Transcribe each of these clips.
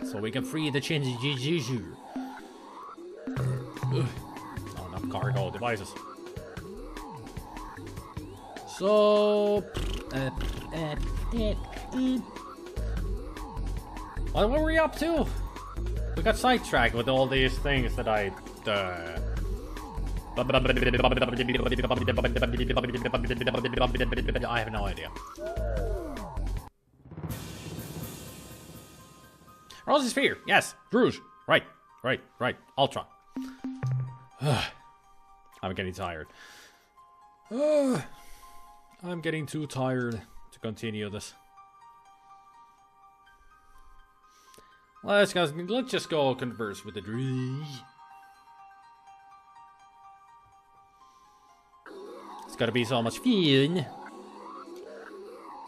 So we can free the Chinjiju. Not enough cargo devices. So... what were we up to? We got sidetracked with all these things that I have no idea. Rose's Sphere, yes. Druuge, right. Ultra. I'm getting tired. I'm getting too tired to continue this. Let's just go converse with the Druuge. It's gotta be so much fun.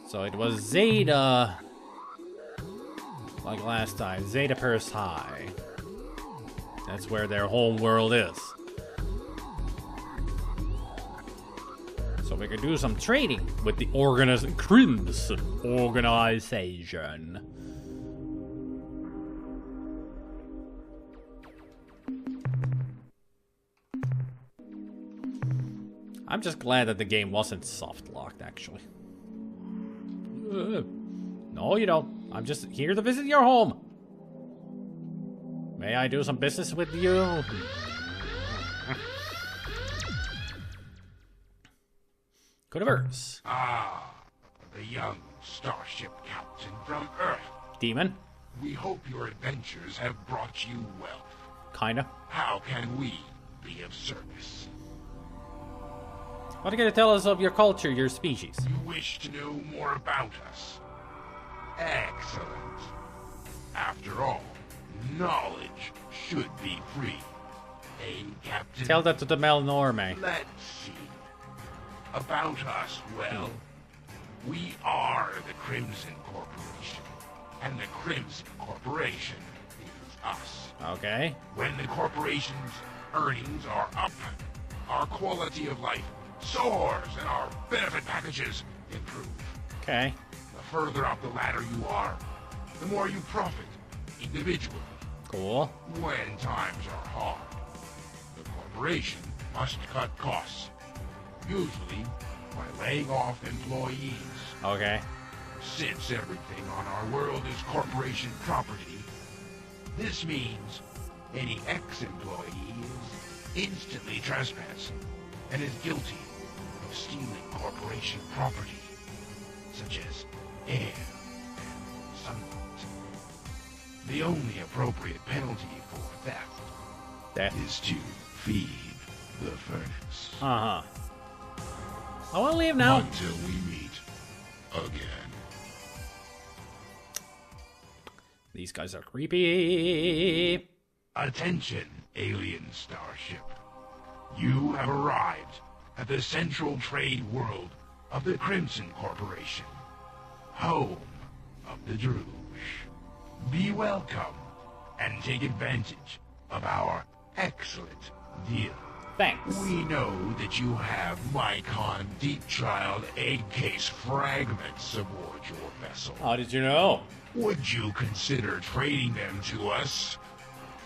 So it was Zeta, like last time. Zeta Purse High. That's where their home world is. So we can do some trading with the Crimson Organization. I'm just glad that the game wasn't soft locked, actually. No, you don't. I'm just here to visit your home. May I do some business with you? Converse. Ah, the young starship captain from Earth. Demon. We hope your adventures have brought you wealth. Kinda. How can we be of service? What are you gonna tell us of your culture, your species? You wish to know more about us? Excellent. After all, knowledge should be free. Eh, Captain? Tell that to the Melnorme. Let's see. About us, well, we are the Crimson Corporation, and the Crimson Corporation is us. Okay. When the corporation's earnings are up, our quality of life soars and our benefit packages improve. Okay. The further up the ladder you are, the more you profit individually. Cool. When times are hard, the corporation must cut costs, usually by laying off employees. Okay. Since everything on our world is corporation property, this means any ex-employee is instantly trespassing and is guilty of stealing corporation property, such as air and sunlight. The only appropriate penalty for theft is to feed the furnace. Uh-huh. I want to leave now. Until we meet again. These guys are creepy. Attention, alien starship. You have arrived at the central trade world of the Crimson Corporation, home of the Druuge. Be welcome and take advantage of our excellent deal. Thanks. We know that you have Mycon Deep Child egg case fragments aboard your vessel. How did you know? Would you consider trading them to us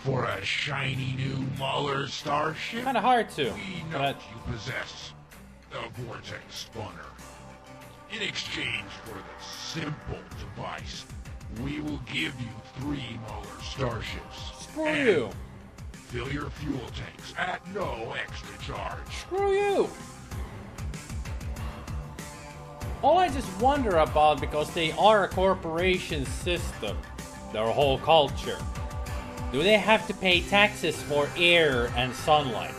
for a shiny new Muller starship? Kind of hard to. We know But you possess the Vortex Spawner. In exchange for the simple device, we will give you 3 Muller starships. screw and you. Fill your fuel tanks at no extra charge. Screw you. All I just wonder about, because they are a corporation system, their whole culture, do they have to pay taxes for air and sunlight?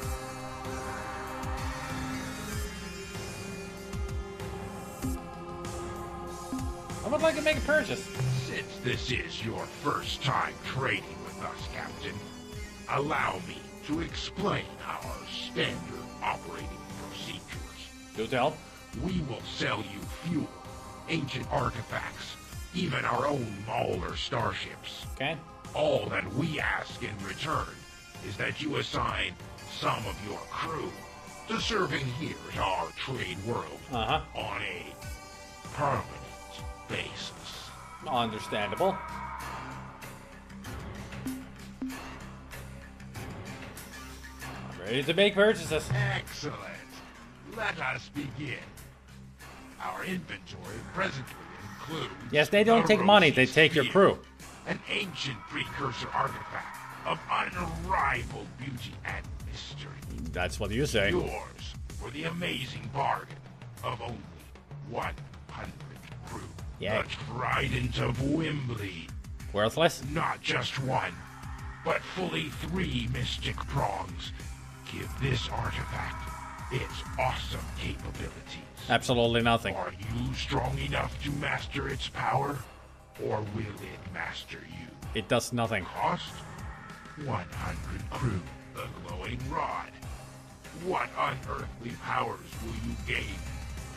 I would like to make a purchase. Since this is your first time trading with us, Captain, allow me to explain our standard operating procedures. Do tell. We will sell you fuel, ancient artifacts, even our own Mauler starships. Okay. All that we ask in return is that you assign some of your crew to serving here at our trade world Uh-huh. on a permanent basis. Understandable. Ready to make purchases. Excellent. Let us begin. Our inventory presently includes... Yes, they don't take money, they take your crew. An ancient precursor artifact of unrivaled beauty and mystery. That's what you say. Yours for the amazing bargain of only 100 crew. Yeah. The Trident of Wimbley. Worthless? Not just one, but fully 3 mystic prongs. Give this artifact its awesome capabilities. Absolutely nothing. Are you strong enough to master its power? Or will it master you? It does nothing. Cost? 100 crew. The glowing rod. What unearthly powers will you gain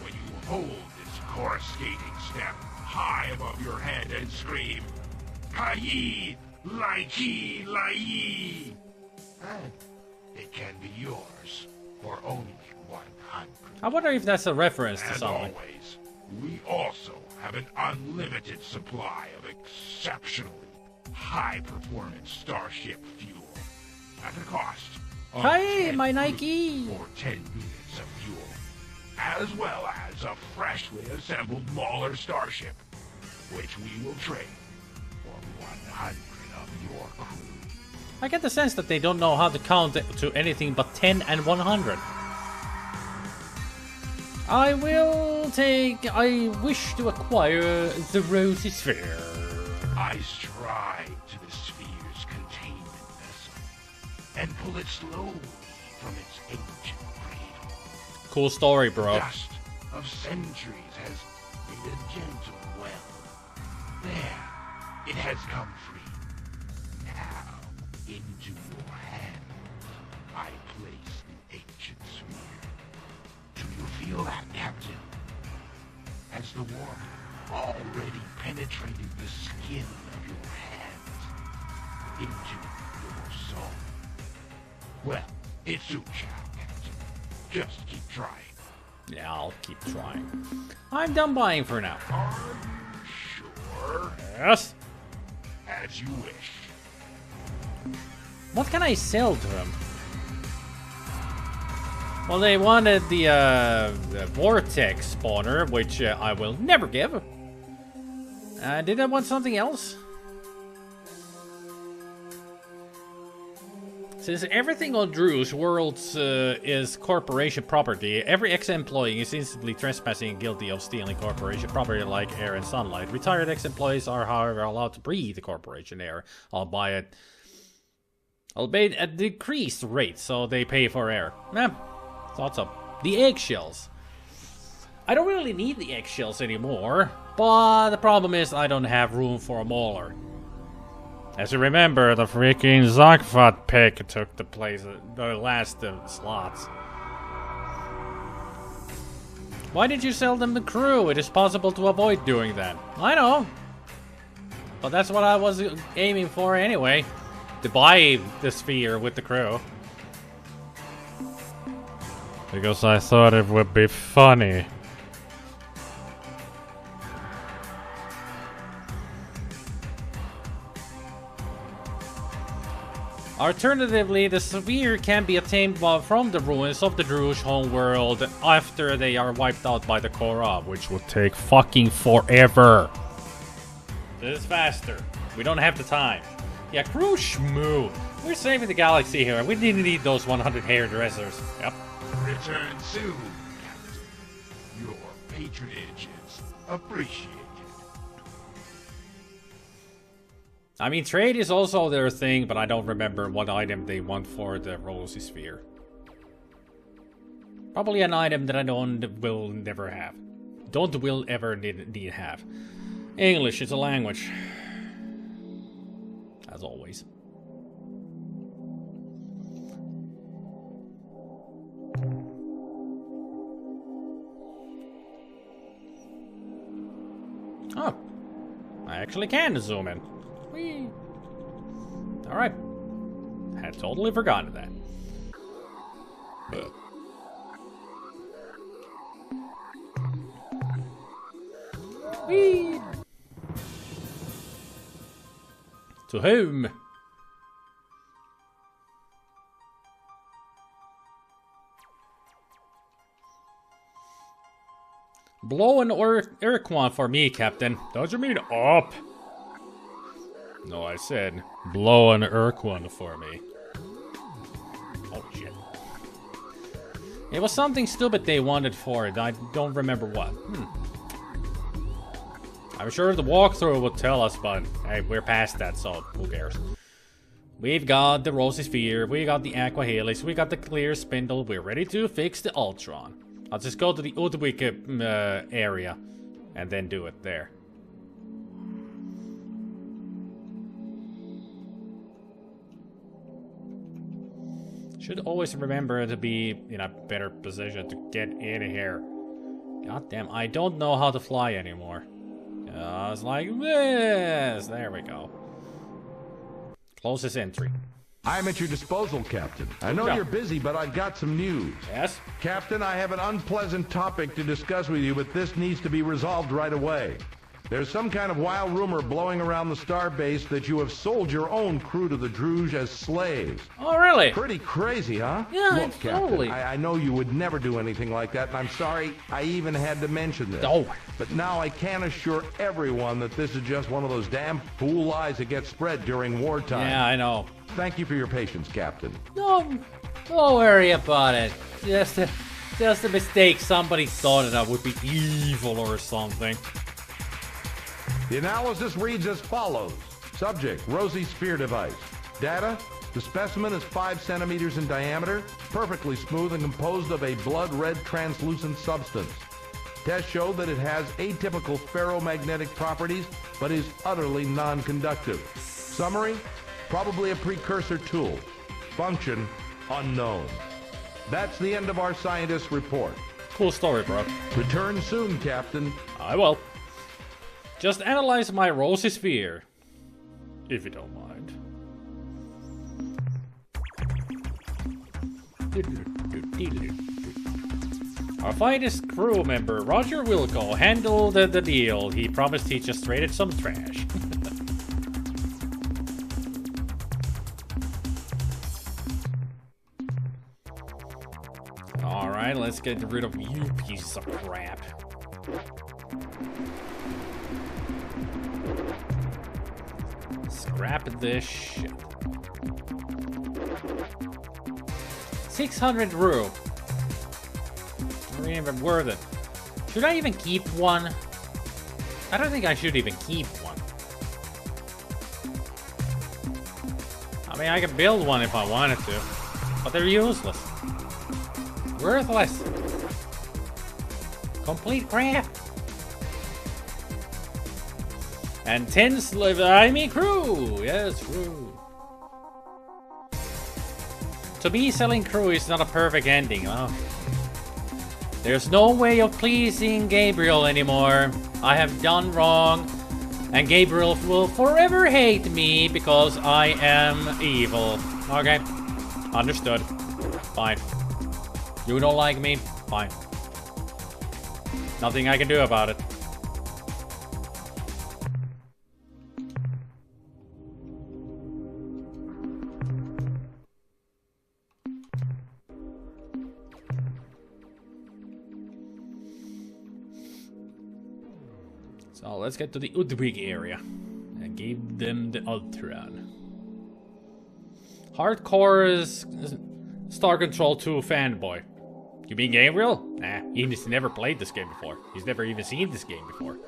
when you hold this coruscating step high above your head and scream, Kai Laiki Lai? And it can be yours for only 100. I wonder if that's a reference to As something. always, we also have an unlimited supply of exceptionally high-performance starship fuel at a cost of Hey, 10 my crew Nike! for 10 units of fuel, as well as a freshly assembled Mauler starship, which we will trade for 100 of your crew. I get the sense that they don't know how to count to anything but 10 and 100. I wish to acquire the Rosy Sphere. I stride to the sphere's containment vessel and pull it slowly from its ancient cradle. Cool story, bro. Dust of centuries has made a gentle well. There, it has come free. Now, into your hands, I place the ancient sphere. Do you feel that, Captain? Has the warmth already penetrated the skin of your hands into your soul? Well, it soon shall, Captain. Just keep trying. Yeah, I'll keep trying. I'm done buying for now. Are you sure? Yes. As you wish. What can I sell to them? Well, they wanted the vortex spawner, which I will never give. Did I want something else? Since everything on Druuge's worlds is corporation property, every ex-employee is instantly trespassing and guilty of stealing corporation property like air and sunlight. Retired ex-employees are, however, allowed to breathe the corporation air, albeit at a decreased rate, so they pay for air. Thought so. The eggshells. I don't really need the eggshells anymore, but the problem is I don't have room for a mauler. As you remember, the freaking Zogfot pick took the place of the last slots. Why did you sell them the crew? It is possible to avoid doing that. I know. But that's what I was aiming for anyway. To buy the sphere with the crew. Because I thought it would be funny. Alternatively, the sphere can be obtained from the ruins of the Druuge homeworld after they are wiped out by the Korra, which would take fucking forever. This is faster. We don't have the time. Yeah, crew schmoo. We're saving the galaxy here. We didn't need those 100 hairdressers. Yep. Return soon, Captain. Your patronage is appreciated. I mean, trade is also their thing, but I don't remember what item they want for the Rosy Sphere. Probably an item that I will never have. Will ever need have. English is a language. As always. Oh. I actually can zoom in. Whee. Alright. Had totally forgotten that. Whee. To whom? Blow an Ur-Quan for me, Captain. Don't you mean up? No, I said blow an Ur-Quan for me. Oh, shit. It was something stupid they wanted for it. I don't remember what. I'm sure the walkthrough will tell us, but hey, we're past that, so who cares? We've got the Rosy Sphere, we got the Aqua Helix, we got the Clear Spindle, we're ready to fix the Ur-Quan. I'll just go to the Druuge area and then do it there. Should always remember to be in a better position to get in here. God damn, I don't know how to fly anymore. It's like this. There we go. Closest entry. I'm at your disposal, Captain. I know you're busy, but I've got some news. Yes? Captain, I have an unpleasant topic to discuss with you, but this needs to be resolved right away. There's some kind of wild rumor blowing around the starbase that you have sold your own crew to the Druuge as slaves. Oh, really? Pretty crazy, huh? Yeah, Look, totally. Captain, I know you would never do anything like that, and I'm sorry I even had to mention this. Oh. But now I can assure everyone that this is just one of those damn fool lies that get spread during wartime. Yeah, I know. Thank you for your patience, Captain. No, don't worry about it. Just a mistake. Somebody thought it would be evil or something. The analysis reads as follows. Subject, Rosy Sphere device. Data, the specimen is 5 centimeters in diameter, perfectly smooth and composed of a blood-red translucent substance. Tests show that it has atypical ferromagnetic properties, but is utterly non-conductive. Summary, probably a precursor tool. Function, unknown. That's the end of our scientist's report. Cool story, bro. Return soon, Captain. I will. Just analyze my Rosy Sphere, if you don't mind. Our finest crew member, Roger Wilco, handled the deal. He promised he'd just traded some trash. Alright, let's get rid of you pieces of crap. Scrap this shit. 600 Rue. Not even worth it. Should I even keep one? I don't think I should even keep one. I mean, I could build one if I wanted to, but they're useless. Worthless. Complete crap. And 10 slimy crew! Yes, crew. To me, selling crew is not a perfect ending, huh? There's no way of pleasing Gabriel anymore. I have done wrong. And Gabriel will forever hate me because I am evil. Okay. Understood. Fine. You don't like me? Fine. Nothing I can do about it. So let's get to the Druuge area and give them the Ur-Quan. Hardcore is Star Control 2 fanboy. You mean Gabriel? Nah, he's never played this game before. He's never even seen this game before.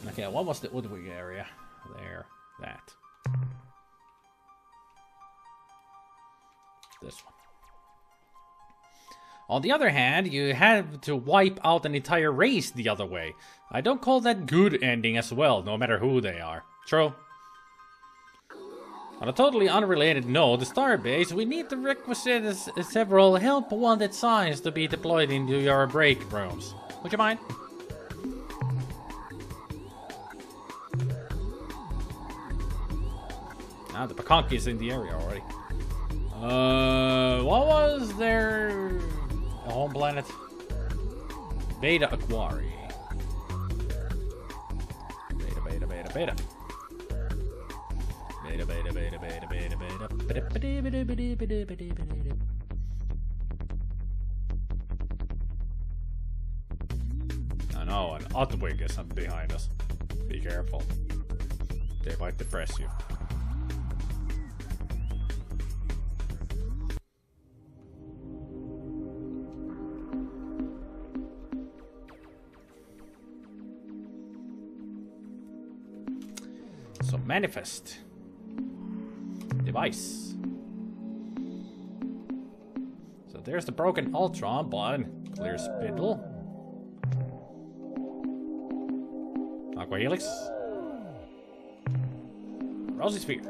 Okay, what was the Druuge area? There, that. This one. On the other hand, you had to wipe out an entire race the other way. I don't call that good ending as well, no matter who they are. True. On a totally unrelated note, the starbase, we need the requisite several help-wanted signs to be deployed into your break rooms. Would you mind? Ah, the Pakonki is in the area already. What was their home planet? Beta Aquari. Beta. I know, an Ur-Quan is behind us. Be careful. They might depress you. So manifest. Device. So there's the broken Ur-Quan, but clear spindle. Aqua Helix. Rosy Sphere.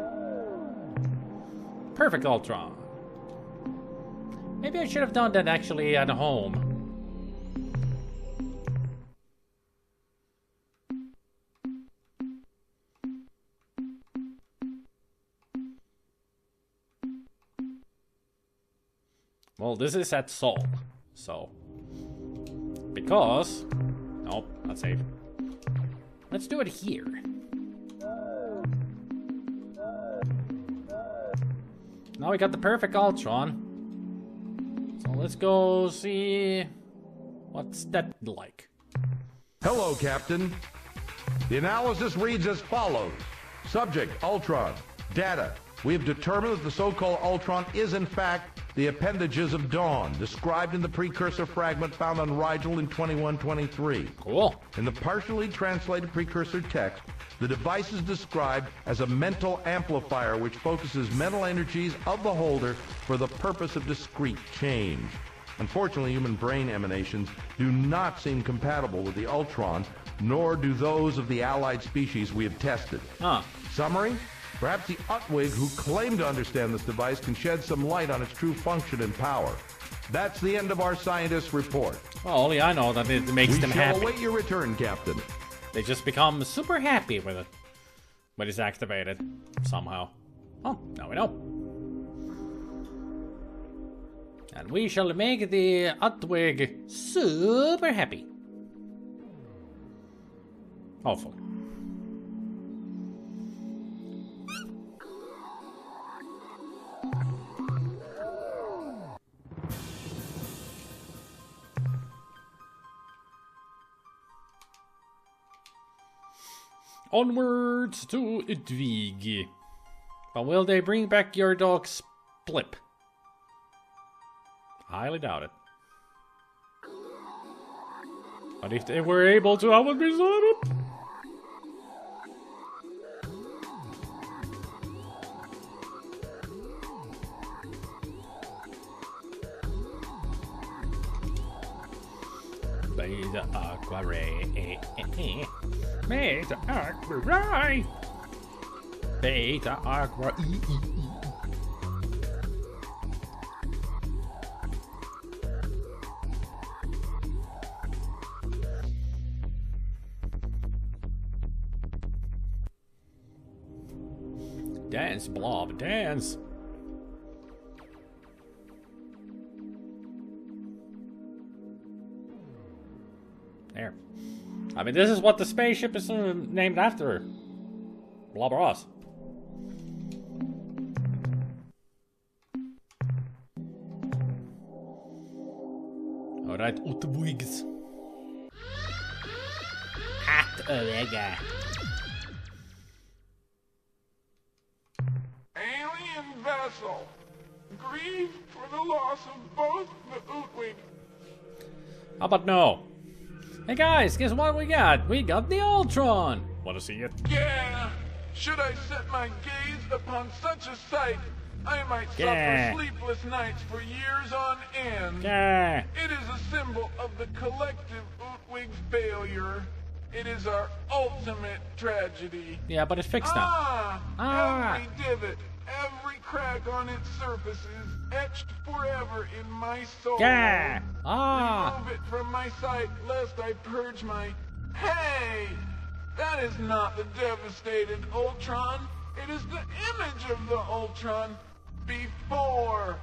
Perfect Ur-Quan. Maybe I should have done that actually at home. Well, this is at Sol, so because nope, not safe. Let's do it here. Now we got the perfect Ur-Quan. So let's go see what's that like. Hello, Captain. The analysis reads as follows. Subject, Ur-Quan. Data. We have determined that the so-called Ur-Quan is, in fact, the appendages of Dawn, described in the precursor fragment found on Rigel in 2123. Cool. In the partially translated precursor text, the device is described as a mental amplifier which focuses mental energies of the holder for the purpose of discrete change. Unfortunately, human brain emanations do not seem compatible with the Ur-Quan, nor do those of the allied species we have tested. Summary? Perhaps the Ur-Quan who claim to understand this device can shed some light on its true function and power. That's the end of our scientist's report. Well, only I know that it makes them happy. We shall await your return, Captain. They just become super happy with it when it's activated somehow. Oh, now we know. And we shall make the Ur-Quan super happy. Hopefully. Onwards to Druuge. But will they bring back your dog Splip? Highly doubt it. But if they were able to, I would be so happy. Beta Aqua Ray. Beta Aqua Ray. Beta Aqua Dance, Blob, dance. There. I mean, this is what the spaceship is named after. Blob Ross. Alright, Ur-Quans. Ur-Quan. Alien vessel. Grieve for the loss of both the Ur-Quan. How about no? Hey guys, guess what we got? We got the Ur-Quan. Wanna see it? Yeah. Should I set my gaze upon such a sight, I might suffer sleepless nights for years on end. Yeah. It is a symbol of the collective Ur-Quan failure. It is our ultimate tragedy. Yeah, but it's fixed now. Every divot, every crack on its surface is etched forever in my soul. Yeah. Remove it from my sight, lest I purge my... Hey! That is not the devastated Ur-Quan. It is the image of the Ur-Quan before.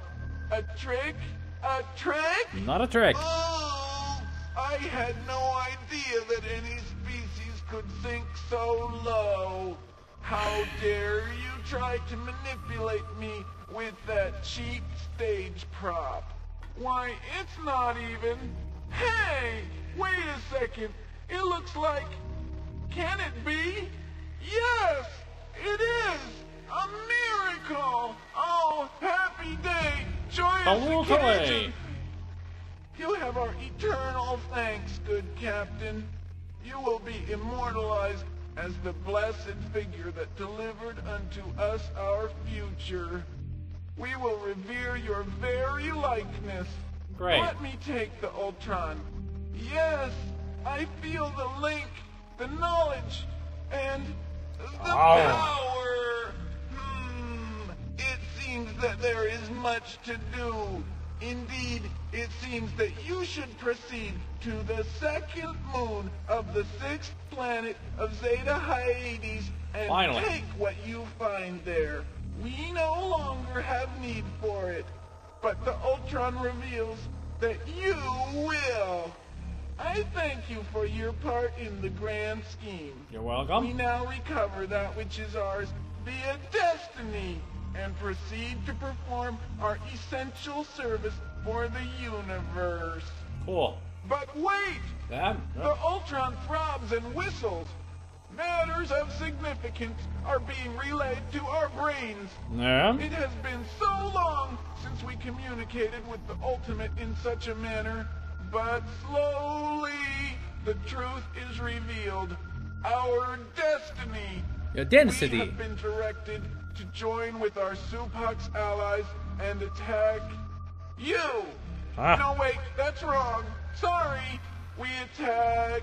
A trick? A trick? Not a trick. Oh, I had no idea that any species could sink so low. How dare you try to manipulate me with that cheap stage prop? Why, it's not even... Hey! Wait a second. It looks like... Can it be? Yes! It is! A miracle! Oh, happy day! Joyous occasion! You have our eternal thanks, good captain. You will be immortalized as the blessed figure that delivered unto us our future. We will revere your very likeness. Great. Let me take the Ur-Quan. Yes, I feel the link, the knowledge, and the power. It seems that there is much to do. Indeed, it seems that you should proceed to the second moon of the 6th planet of Zeta Hyades and take what you find there. We no longer have need for it, but the Ur-Quan reveals that you will. I thank you for your part in the grand scheme. You're welcome. We now recover that which is ours via destiny and proceed to perform our essential service for the universe. Cool. But wait! The Ur-Quan throbs and whistles. Matters of significance are being relayed to our brains. Yeah. It has been so long since we communicated with the ultimate in such a manner, but slowly the truth is revealed. Our destiny. Your density. We have been directed to join with our Supak's allies and attack you. No, wait, that's wrong. Sorry. We attack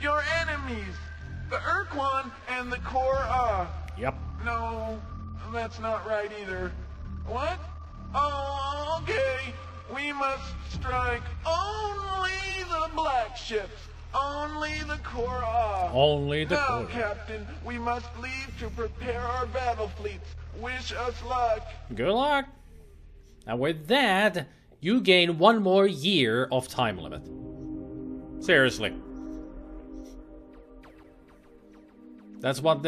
your enemies, the Ur-Quan and the Ur-Quan. Yep. No, that's not right either. What? Oh, okay. We must strike only the black ships. Only the Ur-Quan. Only the Now, Ur-Quan. Captain, we must leave to prepare our battle fleets. Wish us luck. Good luck. And with that, you gain 1 more year of time limit. Seriously. That's what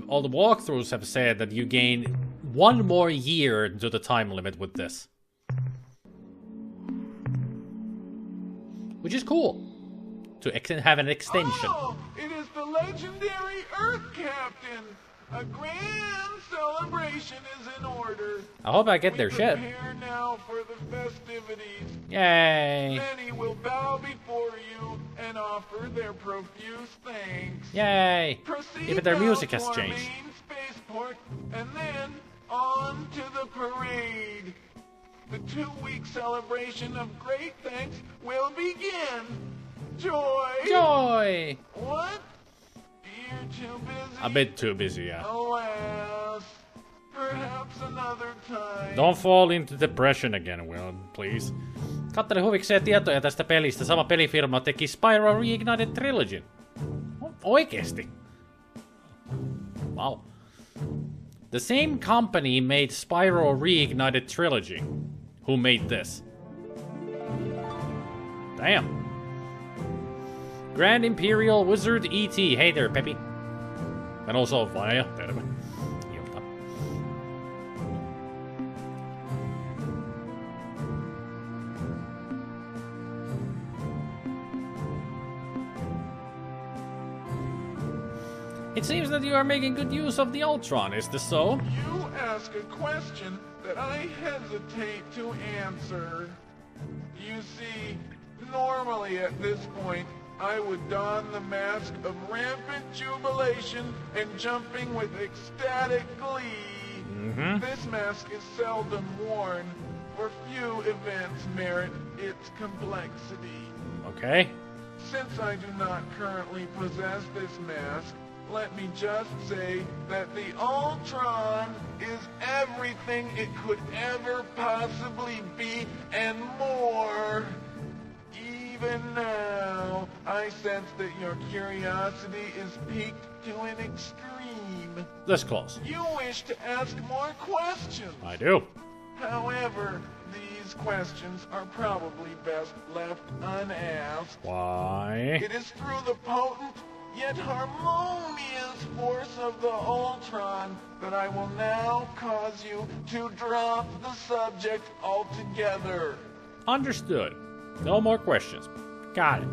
all the walkthroughs have said, that you gain 1 more year to the time limit with this. Which is cool. To have an extension. Oh, it is the legendary Earth Captain. A grand celebration is in order. I hope I get their shit. Prepare now for the festivities. Yay. Many will bow before you and offer their profuse thanks. Yay. Proceed Even their music now has to our changed. main spaceport and then on to the parade. The 2-week celebration of great thanks will begin. Joy! Joy! What? You're too busy? A bit too busy, yeah. Alas. Perhaps another time. Don't fall into depression again, Will, please. Katselin huvikseen tietoja tästä pelistä. Sama pelifirma teki Spyro Reignited Trilogy. Oikeesti? Wow. The same company made Spyro Reignited Trilogy. Who made this? Damn. Grand Imperial Wizard E.T. Hey there, Peppy. And also Vaya. Terve. Ilta. It seems that you are making good use of the Ur-Quan, is this so? You ask a question that I hesitate to answer. You see, normally at this point, I would don the mask of rampant jubilation and jumping with ecstatic glee. This mask is seldom worn, for few events merit its complexity. Okay. Since I do not currently possess this mask, let me just say that the Ur-Quan is everything it could ever possibly be and more. Even now, I sense that your curiosity is piqued to an extreme. This close. You wish to ask more questions. I do. However, these questions are probably best left unasked. Why? It is through the potent yet harmonious force of the Ultron that I will now cause you to drop the subject altogether. Understood. No more questions. Got it.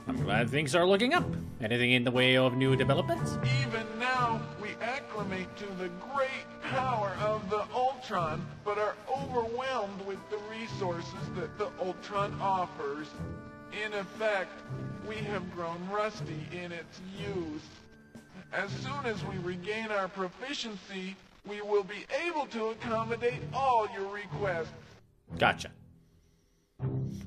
I'm glad things are looking up. Anything in the way of new developments? Even now, we acclimate to the great power of the Ultron, but are overwhelmed with the resources that the Ultron offers. In effect, we have grown rusty in its use. As soon as we regain our proficiency, we will be able to accommodate all your requests. Gotcha.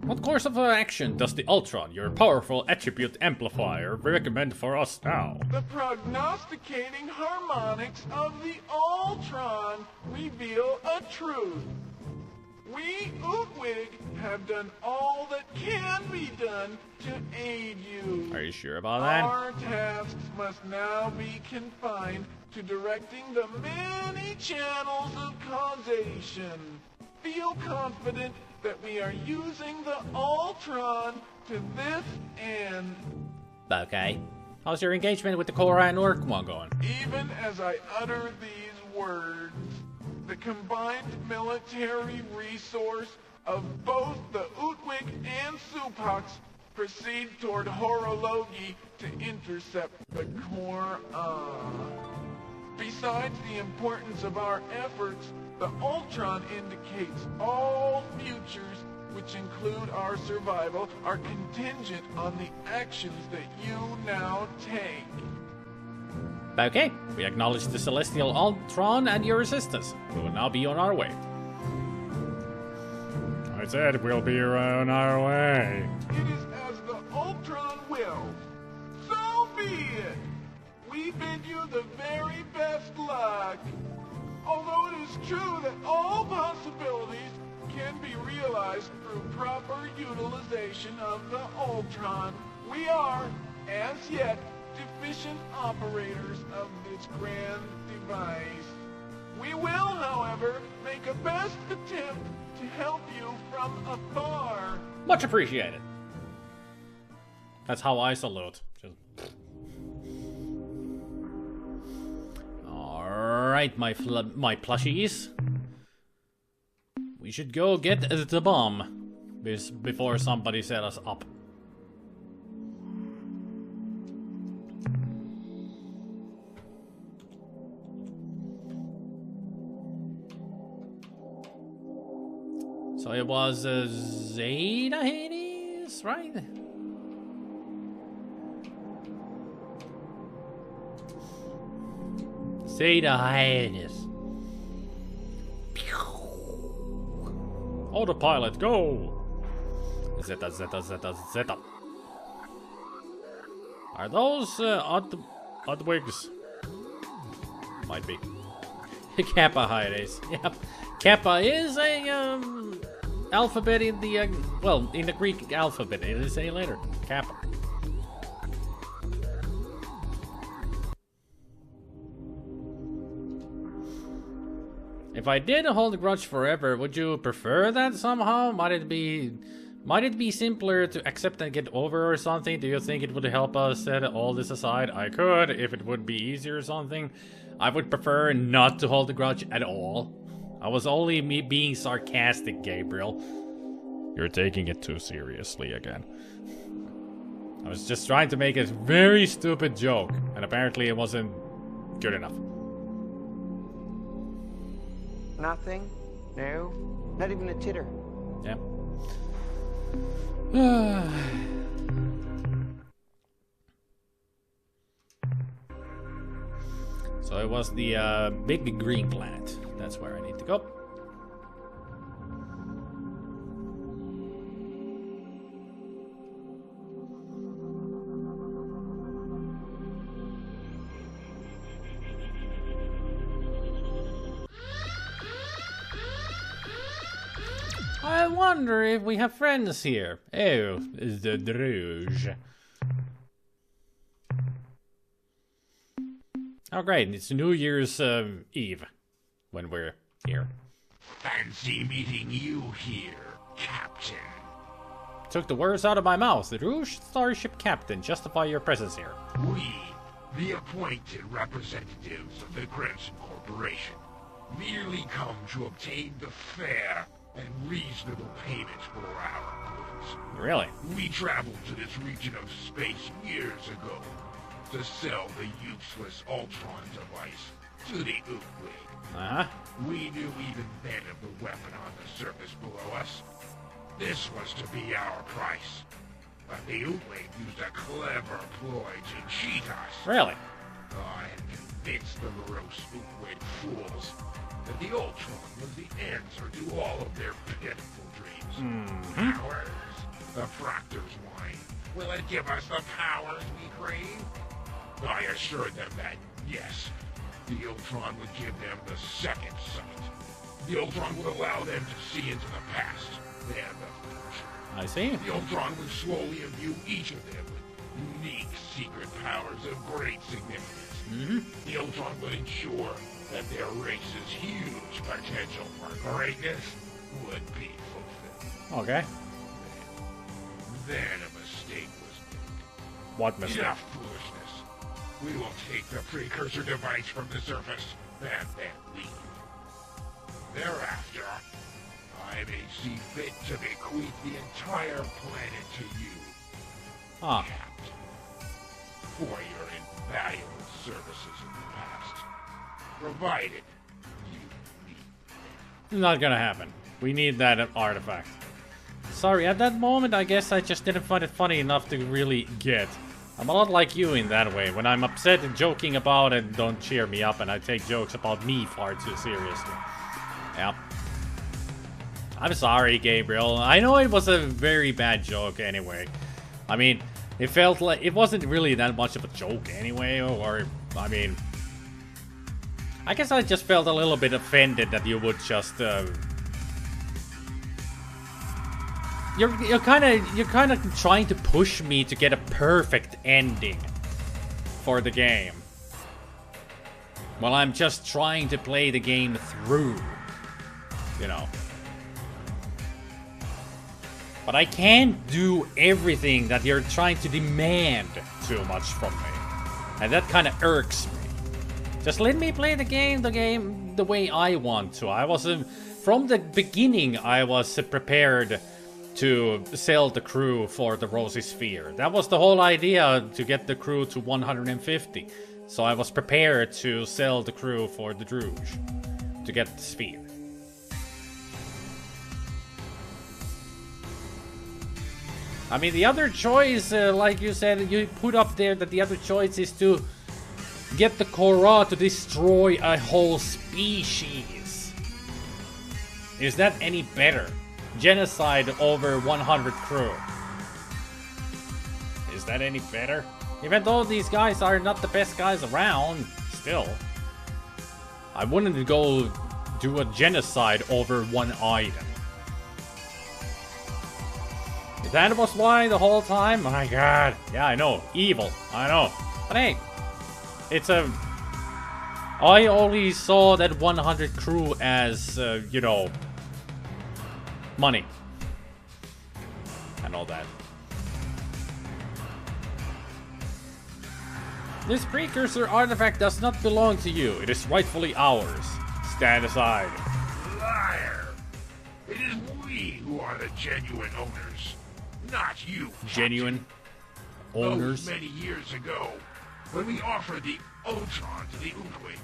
What course of action does the Ultron, your powerful attribute amplifier, recommend for us now? The prognosticating harmonics of the Ultron reveal a truth. We, Ur-Quan, have done all that can be done to aid you. Are you sure about that? Our tasks must now be confined to directing the many channels of causation. Feel confident that we are using the Ultron to this end. Okay. How's your engagement with the Korra and Ur-Quan going? Even as I utter these words, the combined military resource of both the Ur-Quan and Supax proceed toward Horologi to intercept the Ur-Quan. Besides the importance of our efforts, the Ultron indicates all futures, which include our survival, are contingent on the actions that you now take. Okay, we acknowledge the Celestial Ultron and your resistance. We will now be on our way. I said we'll be on our way. It is as the Ultron wills. So be it. We bid you the very best luck. Although it is true that all possibilities can be realized through proper utilization of the Ultron, we are, as yet, deficient operators of this grand device. We will, however, make a best attempt to help you from afar. Much appreciated. That's how I salute. Alright, my plushies. We should go get the bomb before somebody set us up. So it was Zeta Hades, right? Zeta Hades. Autopilot, go! Zeta, Zeta, Zeta, Zeta. Are those Oddwigs? Might be. Kappa Hades. Yep. Kappa is a alphabet in the well, in the Greek alphabet. It is a letter. Kappa. If I did hold a grudge forever, would you prefer that somehow? Might it be simpler to accept and get over or something? Do you think it would help us set all this aside? I could, if it would be easier or something. I would prefer not to hold a grudge at all. I was only me being sarcastic, Gabriel. You're taking it too seriously again. I was just trying to make a very stupid joke, and apparently it wasn't good enough. Nothing? No? Not even a titter? Yep. So it was the big green planet. That's where I need to go. I wonder if we have friends here. Oh, the Druuge. Oh great, it's New Year's Eve when we're here. Fancy meeting you here, Captain. Took the words out of my mouth. The Druuge Starship Captain, justify your presence here. We, the appointed representatives of the Crimson Corporation, merely come to obtain the fair and reasonable payment for our goods. Really? We traveled to this region of space years ago to sell the useless Ur-Quan device to the Ur-Quan. We knew even then of the weapon on the surface below us. This was to be our price. But the Ur-Quan used a clever ploy to cheat us. Really? I had convinced the morose Ur-Quan fools that the Ur-Quan was the answer to all of their pitiful dreams. Powers? The Proctor's wine. Will it give us the powers we crave? I assured them that, yes, the Ur-Quan would give them the second sight. The Ur-Quan would allow them to see into the past and the future. I see. The Ur-Quan would slowly imbue each of them with unique secret powers of great significance. The Ur-Quan would ensure that their race's huge potential for greatness would be fulfilled. Okay. Then a mistake was made. What mistake? Enough foolishness. We will take the precursor device from the surface and then leave. Thereafter, I may see fit to bequeath the entire planet to you, Captain, for your invaluable services in the past, provided you need. Not gonna happen. We need that artifact. Sorry, at that moment, I guess I just didn't find it funny enough to really get. I'm a lot like you in that way. When I'm upset and joking about it, don't cheer me up, and I take jokes about me far too seriously. Yep. I'm sorry, Gabriel. I know it was a very bad joke anyway. I mean, it felt like it wasn't really that much of a joke anyway, or, I mean... I guess I just felt a little bit offended that you would just, You're kind of trying to push me to get a perfect ending for the game. Well, I'm just trying to play the game through, you know. But I can't do everything that you're trying to demand too much from me. And that kind of irks me. Just let me play the game the way I want to. I was, from the beginning, I was prepared to sell the crew for the Rosy Sphere. That was the whole idea, to get the crew to 150. So I was prepared to sell the crew for the Druuge to get the sphere. I mean, the other choice, like you said, you put up there that the other choice is to get the Korra to destroy a whole species. Is that any better? Genocide over 100 crew. Is that any better? Even though these guys are not the best guys around, still. I wouldn't go do a genocide over one item. If that was why the whole time, my god. Yeah, I know. Evil. I know. But hey, it's a... I only saw that 100 crew as, you know... money. And all that. This precursor artifact does not belong to you. It is rightfully ours. Stand aside. Liar! It is we who are the genuine owners, not you. Genuine owners? Those many years ago, when we offered the Ur-Quan to the Ur-Quan,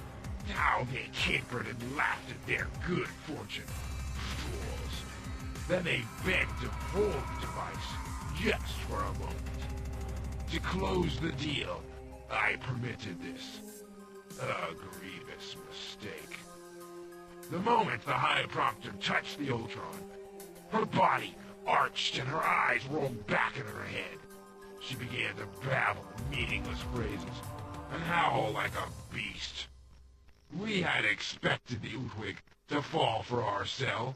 how they capered and laughed at their good fortune. Fools. Then they begged to hold the device, just for a moment. To close the deal, I permitted this. A grievous mistake. The moment the High Proctor touched the Ur-Quan, her body arched and her eyes rolled back in her head. She began to babble meaningless phrases and howl like a beast. We had expected the Ur-Quan to fall for our sell,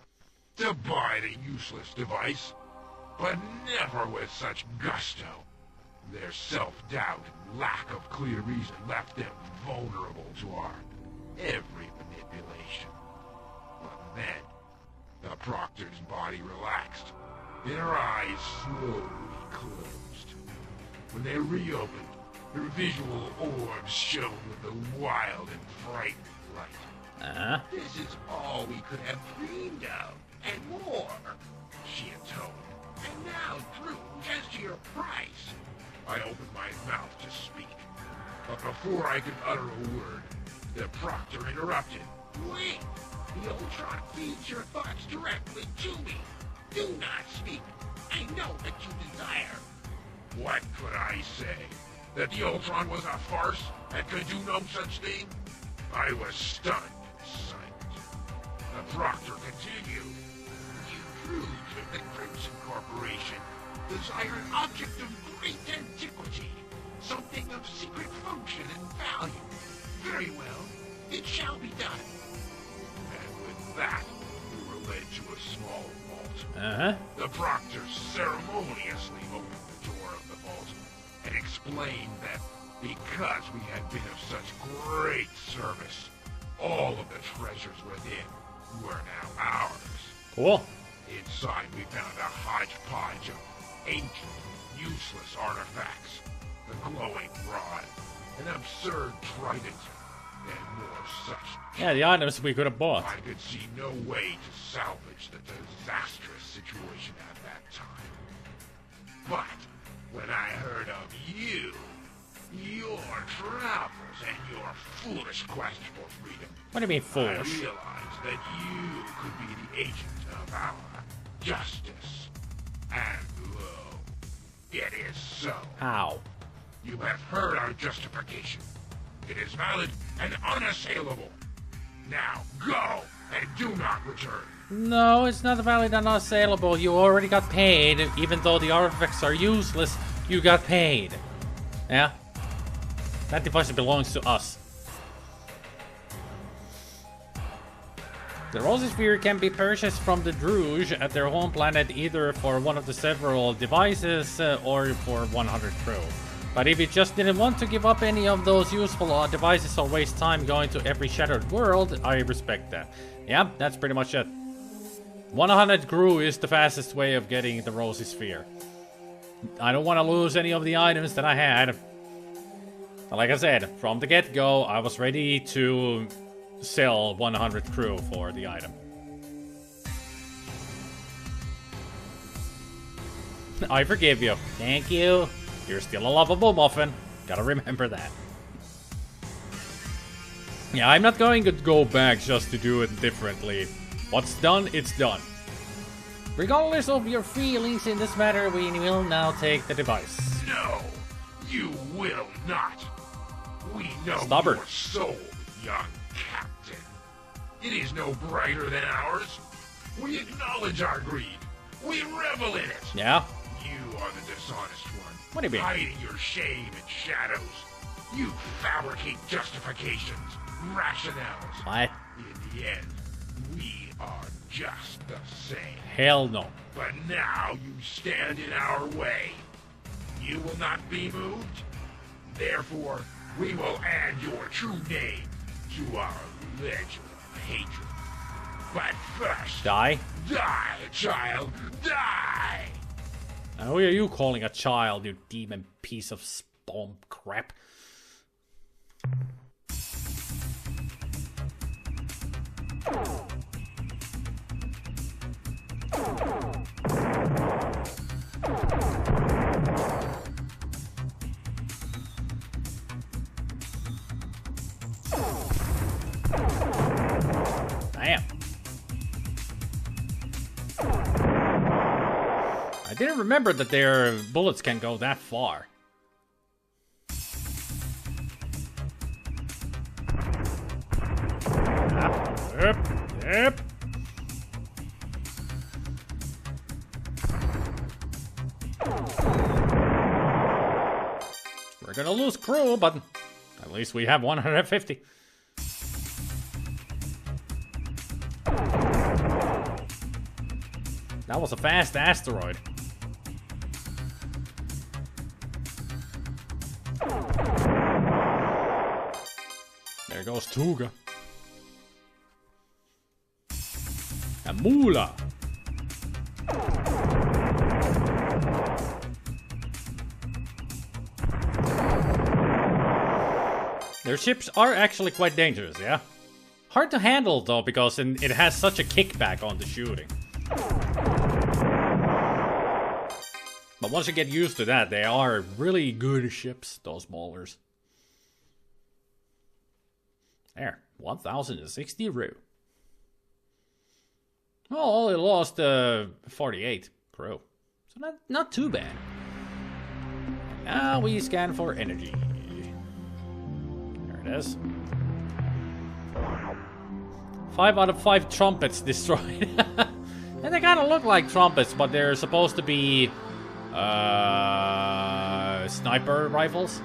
to buy the useless device, but never with such gusto. Their self-doubt and lack of clear reason left them vulnerable to our every manipulation. But then, the Proctor's body relaxed, Their eyes slowly closed. When they reopened, their visual orbs shone with a wild and frightening light. This is all we could have dreamed of, and more, she intoned. And now, Druuge, as to your price. I opened my mouth to speak, but before I could utter a word, the proctor interrupted. Wait! The Ur-Quan feeds your thoughts directly to me. Do not speak. I know that you desire. What could I say? That the Ur-Quan was a farce and could do no such thing? I was stunned and silent. The proctor continued. You Druuge of the Crimson Corporation desire an object of great antiquity, something of secret function and value. Very well, it shall be done. And with that, we were led to a small vault. The proctor ceremoniously opened the door of the vault and explained that because we had been of such great service, all of the treasures within were now ours. Cool. Inside we found a hodgepodge of ancient, useless artifacts, the glowing rod, an absurd trident, and more such. Yeah, the items we could have bought. I could see no way to salvage the disastrous situation at that time. But when I heard of you, your travels, and your foolish quest for freedom, What do you mean I foolish? realized that you could be the agent of our justice. And lo, it is so. How? You have heard our justification. It is valid and unassailable. Now go and do not return. No, it's not valid and unassailable. You already got paid. Even though the artifacts are useless, you got paid. Yeah? That device belongs to us. The Rosy Sphere can be purchased from the Druuge at their home planet either for one of the several devices or for 100 crew. But if you just didn't want to give up any of those useful devices or waste time going to every shattered world, I respect that. Yeah, that's pretty much it. 100 crew is the fastest way of getting the Rosy Sphere. I don't want to lose any of the items that I had. Like I said, from the get-go, I was ready to sell 100 crew for the item. I forgive you. Thank you. You're still a lovable muffin. Gotta remember that. Yeah, I'm not going to go back just to do it differently. What's done, it's done. Regardless of your feelings in this matter, we will now take the device. No, you will not. We know Stubborn. your soul, young captain. It is no brighter than ours. We acknowledge our greed. We revel in it. Yeah? You are the dishonest one. What do you mean? Hiding your shame in shadows. You fabricate justifications, rationales. What? In the end, we are just the same. Hell no. But now you stand in our way. You will not be moved. Therefore, we will add your true name to our ledger of hatred. But first, Die? die, child, die! Now, who are you calling a child, you demon piece of spawn crap? Damn. I didn't remember that their bullets can go that far. Yep. We're gonna lose crew, but at least we have 150. That was a fast asteroid. There goes Druuge. And Mula. Their ships are actually quite dangerous, yeah? Hard to handle though, because it has such a kickback on the shooting. But once you get used to that, they are really good ships, those maulers. There, 1,060 Rue. Oh, only lost 48 crew. So not too bad. Now we scan for energy. There it is. 5 out of 5 trumpets destroyed. And they kind of look like trumpets, but they're supposed to be sniper rifles.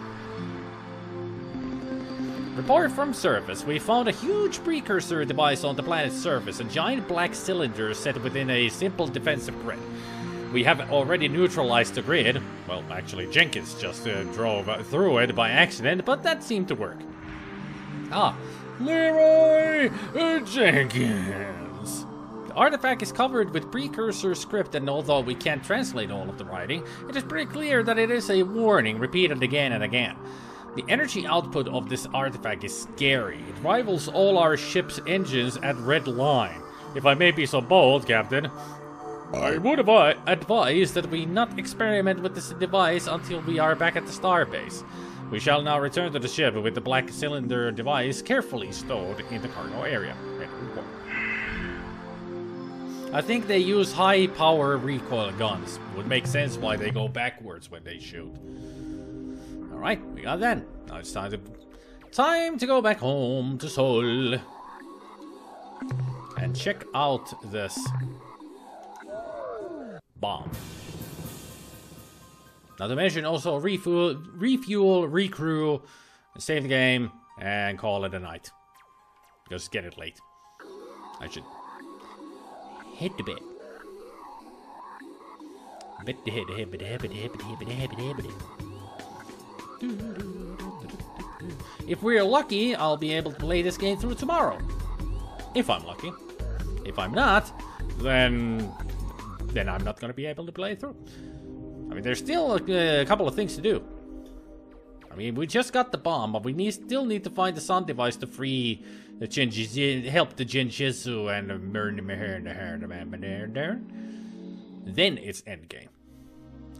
Report from surface. We found a huge precursor device on the planet's surface, a giant black cylinder set within a simple defensive grid. We have already neutralized the grid. Well, actually, Jenkins just drove through it by accident, but that seemed to work. Ah, Leroy Jenkins. The artifact is covered with precursor script, and although we can't translate all of the writing, it is pretty clear that it is a warning repeated again and again. The energy output of this artifact is scary. It rivals all our ship's engines at red line. If I may be so bold, Captain, I would advise that we not experiment with this device until we are back at the starbase. We shall now return to the ship with the black cylinder device carefully stowed in the cargo area. I think they use high power recoil guns. Would make sense why they go backwards when they shoot. Alright, we got that. Now it's time to go back home to Sol. And check out this bomb. Not to mention also refuel, recrew, save the game, and call it a night. Because it's getting late. I should head to bed. If we're lucky, I'll be able to play this game through tomorrow. If I'm lucky. If I'm not, then I'm not gonna be able to play it through. I mean, there's still a couple of things to do. I mean, we just got the bomb, but we still need to find the sun device to free the help the Jinjitsu and then it's endgame.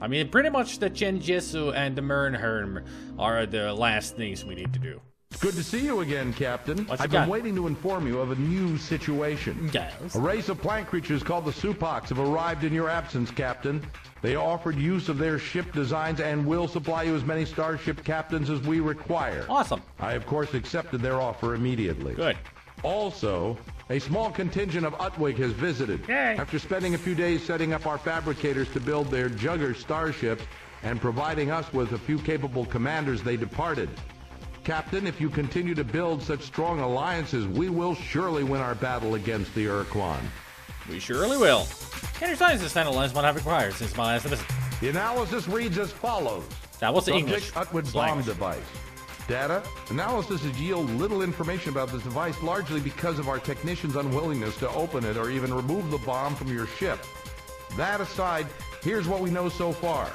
I mean, pretty much the Jinjitsu and the Mernherm are the last things we need to do. Good to see you again, Captain. What's I've been waiting to inform you of a new situation. Yes. A race of plant creatures called the Supox have arrived in your absence, Captain. They offered use of their ship designs and will supply you as many starship captains as we require. Awesome. I, of course, accepted their offer immediately. Good. Also, a small contingent of Utwig has visited. Yay. After spending a few days setting up our fabricators to build their Jugger starships and providing us with a few capable commanders, they departed. Captain, if you continue to build such strong alliances, we will surely win our battle against the Ur-Quan. We surely will. Can your sciences analyze what I've required since my last visit? The analysis reads as follows. That was the English. Utwig bomb device. Data. Analysis has yielded little information about this device, largely because of our technicians' unwillingness to open it or even remove the bomb from your ship. That aside, here's what we know so far.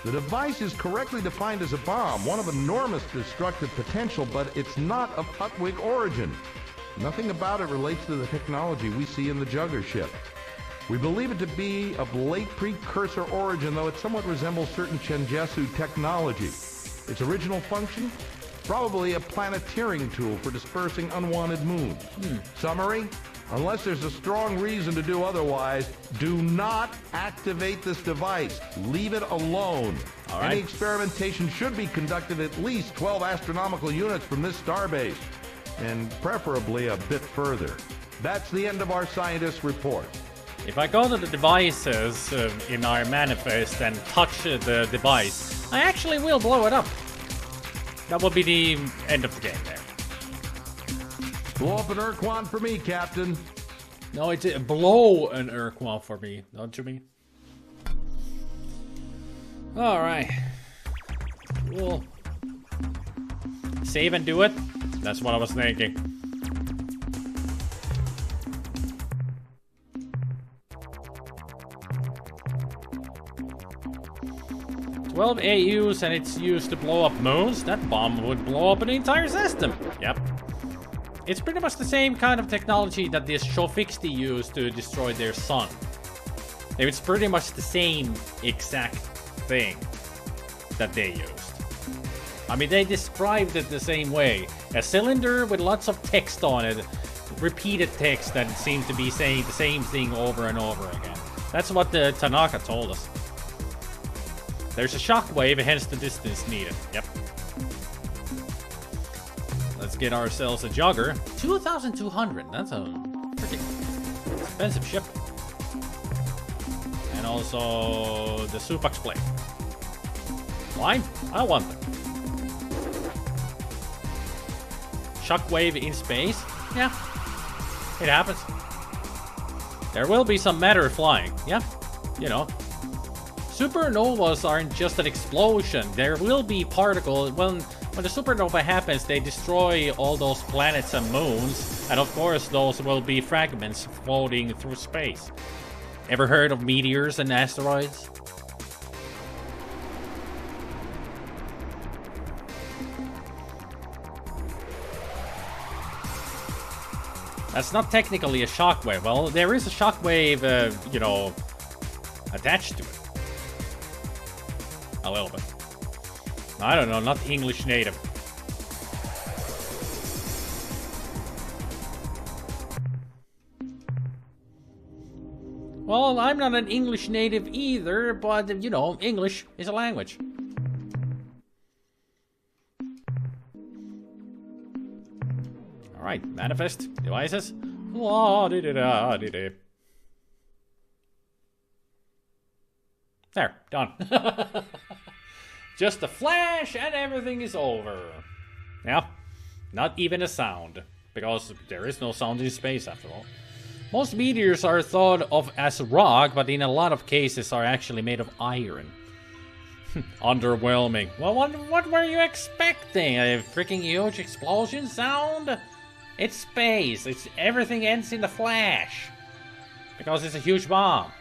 The device is correctly defined as a bomb, one of enormous destructive potential, but it's not of Utwig origin. Nothing about it relates to the technology we see in the Jugger ship. We believe it to be of late precursor origin, though it somewhat resembles certain Chenjesu technology. Its original function? Probably a planeteering tool for dispersing unwanted moons. Summary? Unless there's a strong reason to do otherwise, do not activate this device. Leave it alone. All right. Any experimentation should be conducted at least 12 astronomical units from this starbase, and preferably a bit further. That's the end of our scientist's report. If I go to the devices in our manifest and touch the device, I actually will blow it up. That will be the end of the game there. Blow up an Ur-Quan for me, Captain. No, it's blow an Ur-Quan for me, don't you mean? Alright. Cool. Save and do it? That's what I was thinking. 12 AUs and it's used to blow up moons, that bomb would blow up an entire system. Yep. It's pretty much the same kind of technology that the Shofixti used to destroy their sun. It's pretty much the same exact thing that they used. I mean, they described it the same way. A cylinder with lots of text on it, repeated text that seemed to be saying the same thing over and over again. That's what the Tanaka told us. There's a shockwave, hence the distance needed. Yep. Let's get ourselves a jogger. 2,200. That's a pretty expensive ship. And also the Supax plate. Fine. I want them. Shockwave in space? Yeah. It happens. There will be some matter flying. Yeah. You know. Supernovas aren't just an explosion. There will be particles. When the supernova happens, they destroy all those planets and moons. And of course, those will be fragments floating through space. Ever heard of meteors and asteroids? That's not technically a shockwave. Well, there is a shockwave, you know, attached to it. A little bit. I don't know, not English native. Well, I'm not an English native either, but, you know, English is a language. Alright, manifest devices. There, done. Just a flash and everything is over. Yeah, not even a sound. Because there is no sound in space after all. Most meteors are thought of as rock, but in a lot of cases are actually made of iron. Underwhelming. Well, what were you expecting? A freaking huge explosion sound? It's space. Everything ends in a flash. Because it's a huge bomb.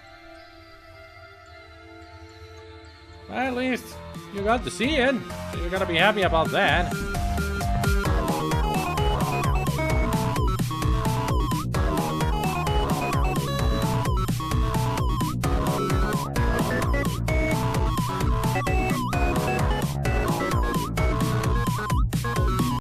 Well, at least you got to see it. So you gotta be happy about that.